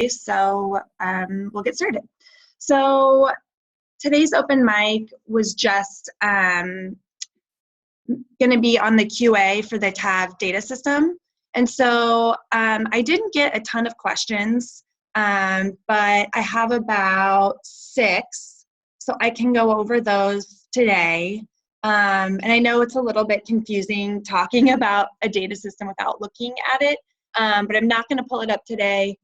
So we'll get started. So today's open mic was just going to be on the QA for the TAV data system. And so I didn't get a ton of questions, but I have about 6, so I can go over those today. And I know it's a little bit confusing talking about a data system without looking at it, but I'm not going to pull it up today.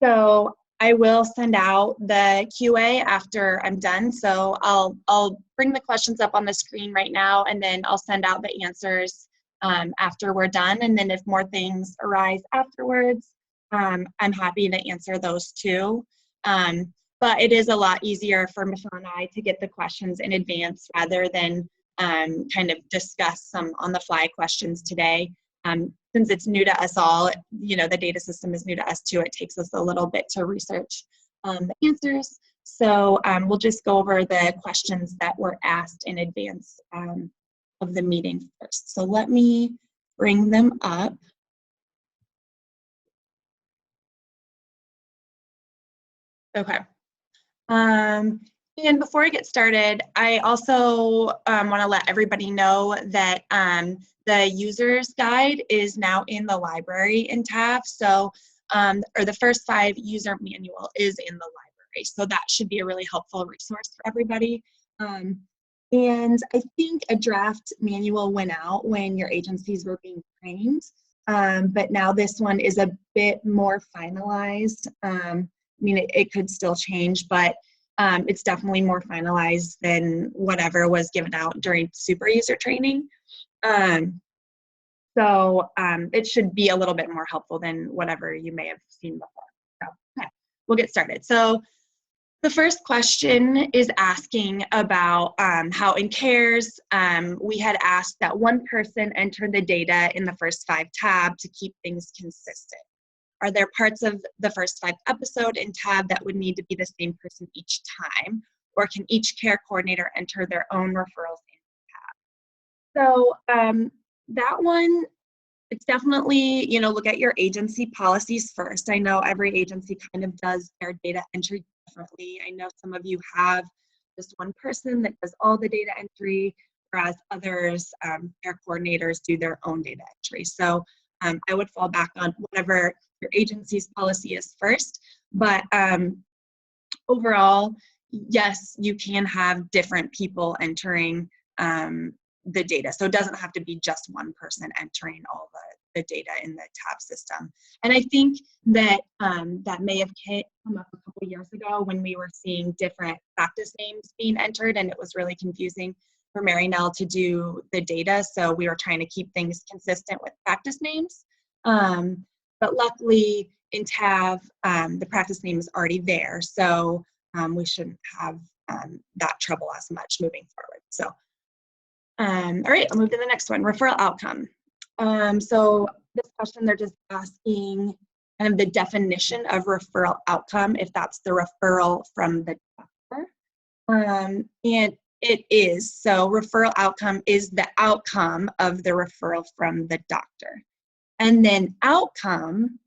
So I will send out the QA after I'm done. So I'll bring the questions up on the screen right now, and then I'll send out the answers after we're done. And then if more things arise afterwards, I'm happy to answer those too. But it is a lot easier for Michelle and I to get the questions in advance rather than kind of discuss some on-the-fly questions today. Since it's new to us all, you know, the data system is new to us too. It takes us a little bit to research the answers. So we'll just go over the questions that were asked in advance of the meeting first. So let me bring them up. Okay. And before I get started, I also want to let everybody know that the user's guide is now in the library in TAV. So, or the first 5 user manual is in the library. So that should be a really helpful resource for everybody. And I think a draft manual went out when your agencies were being trained. But now this one is a bit more finalized. I mean, it could still change, but it's definitely more finalized than whatever was given out during super user training. So it should be a little bit more helpful than whatever you may have seen before. So, okay, we'll get started. So the first question is asking about how in CARES, we had asked that one person enter the data in the first 5 tabs to keep things consistent. Are there parts of the first 5 episode in TAB that would need to be the same person each time? Or can each care coordinator enter their own referrals in TAB? So that one, it's definitely, you know, look at your agency policies first. I know every agency kind of does their data entry differently. I know some of you have just one person that does all the data entry, whereas others, care coordinators, do their own data entry. So I would fall back on whatever your agency's policy is first, but overall, yes, you can have different people entering the data. So it doesn't have to be just one person entering all the data in the TAB system. And I think that that may have come up a couple years ago when we were seeing different practice names being entered, and it was really confusing for Mary Nell to do the data. So we were trying to keep things consistent with practice names. But luckily in TAV, the practice name is already there. So we shouldn't have that trouble as much moving forward. So, all right, I'll move to the next one, referral outcome. So this question, they're just asking kind of the definition of referral outcome, if that's the referral from the doctor. And it is. So referral outcome is the outcome of the referral from the doctor. And then outcome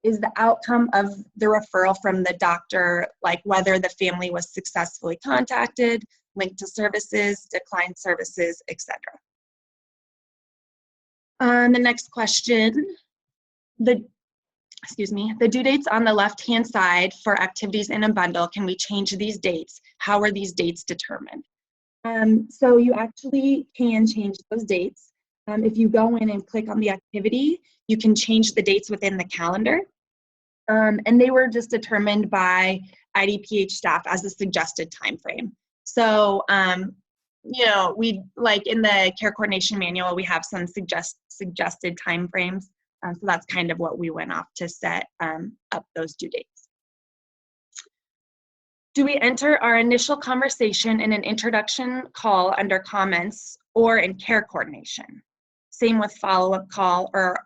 is the outcome of the referral from the doctor, like whether the family was successfully contacted, linked to services, declined services, etc. The next question, the due dates on the left-hand side for activities in a bundle, can we change these dates? How are these dates determined? So you actually can change those dates. If you go in and click on the activity, you can change the dates within the calendar. And they were just determined by IDPH staff as a suggested time frame. So, you know, we, like in the care coordination manual, we have some suggested time frames. So that's kind of what we went off to set up those due dates. Do we enter our initial conversation in an introduction call under comments or in care coordination? Same with follow-up call, or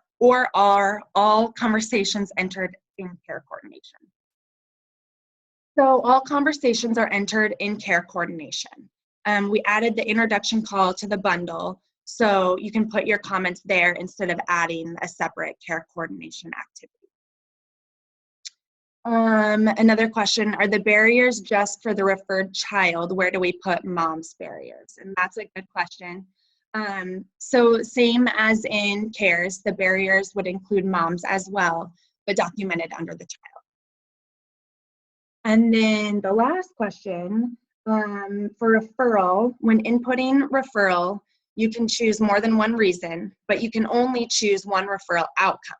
are all conversations entered in care coordination? So all conversations are entered in care coordination. We added the introduction call to the bundle, so you can put your comments there instead of adding a separate care coordination activity. Another question, are the barriers just for the referred child? Where do we put mom's barriers? And that's a good question. So same as in CARES, the barriers would include moms as well, but documented under the child. And then the last question, for referral, when inputting referral, you can choose more than one reason, but you can only choose one referral outcome.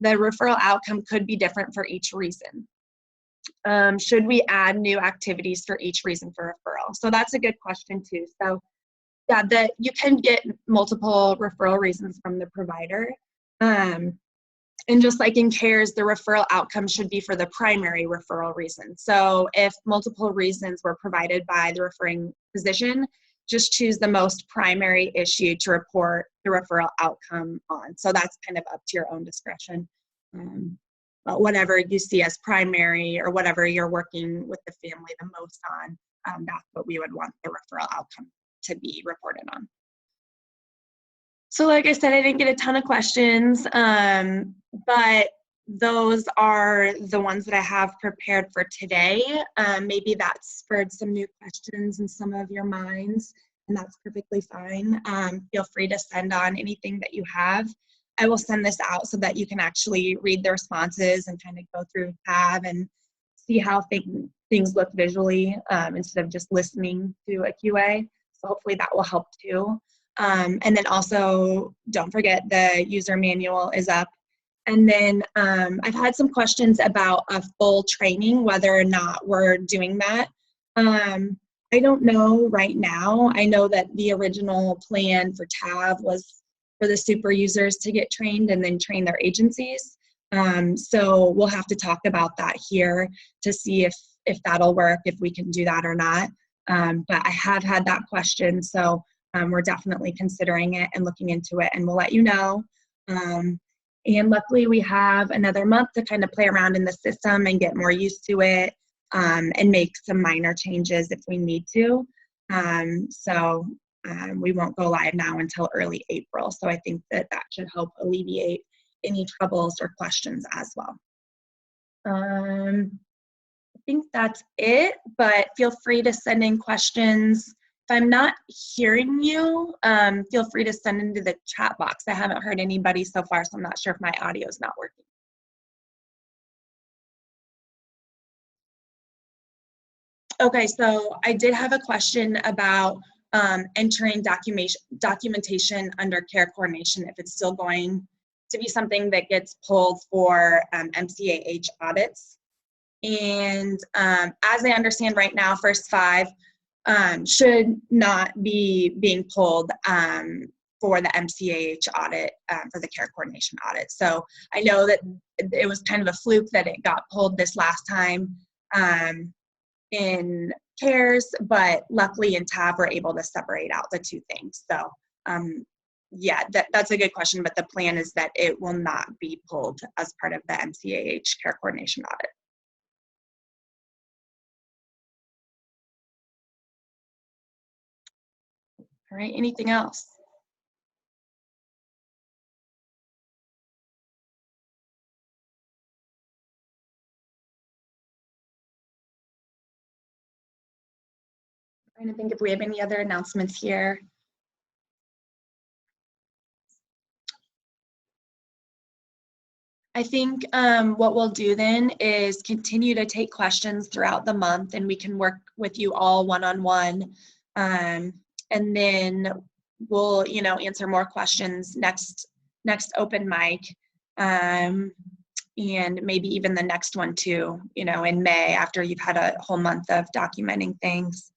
The referral outcome could be different for each reason. Should we add new activities for each reason for referral? So that's a good question too. So yeah, you can get multiple referral reasons from the provider. And just like in CARES, the referral outcome should be for the primary referral reason. So if multiple reasons were provided by the referring physician, just choose the most primary issue to report the referral outcome on. So that's kind of up to your own discretion. But whatever you see as primary or whatever you're working with the family the most on, that's what we would want the referral outcome to be reported on. So like I said, I didn't get a ton of questions, but those are the ones that I have prepared for today. Maybe that spurred some new questions in some of your minds, and that's perfectly fine. Feel free to send on anything that you have. I will send this out so that you can actually read the responses and kind of go through tab and see how things look visually instead of just listening to a QA. So hopefully that will help too. And then also, don't forget the user manual is up. And then I've had some questions about a full training, whether or not we're doing that. I don't know right now. I know that the original plan for TAV was for the super users to get trained and then train their agencies. So we'll have to talk about that here to see if that'll work, if we can do that or not. But I have had that question, so we're definitely considering it and looking into it, and we'll let you know. And luckily we have another month to kind of play around in the system and get more used to it, and make some minor changes if we need to. We won't go live now until early April. So I think that should help alleviate any troubles or questions as well. I think that's it, but feel free to send in questions. If I'm not hearing you, feel free to send into the chat box. I haven't heard anybody so far, so I'm not sure if my audio is not working. Okay, so I did have a question about entering documentation under care coordination, if it's still going to be something that gets pulled for MCAH audits. And as I understand right now, first 5 should not be being pulled for the MCAH audit, for the care coordination audit. So I know that it was kind of a fluke that it got pulled this last time in CARES, but luckily in TAB we're able to separate out the 2 things. So yeah, that's a good question, but the plan is that it will not be pulled as part of the MCAH care coordination audit. All right, anything else? I'm trying to think if we have any other announcements here. I think what we'll do then is continue to take questions throughout the month, and we can work with you all one-on-one. And then we'll, answer more questions next open mic, and maybe even the next one too, in May, after you've had a whole month of documenting things.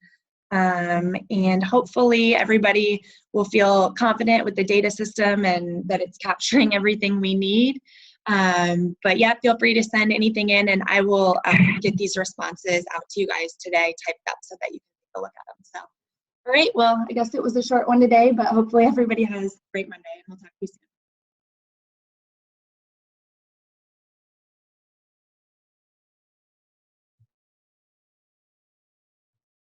And hopefully everybody will feel confident with the data system and that it's capturing everything we need. But yeah, feel free to send anything in, and I will get these responses out to you guys today, typed up, so that you can take a look at them. So, all right, well, I guess it was a short one today, but hopefully everybody has a great Monday, and we'll talk to you soon.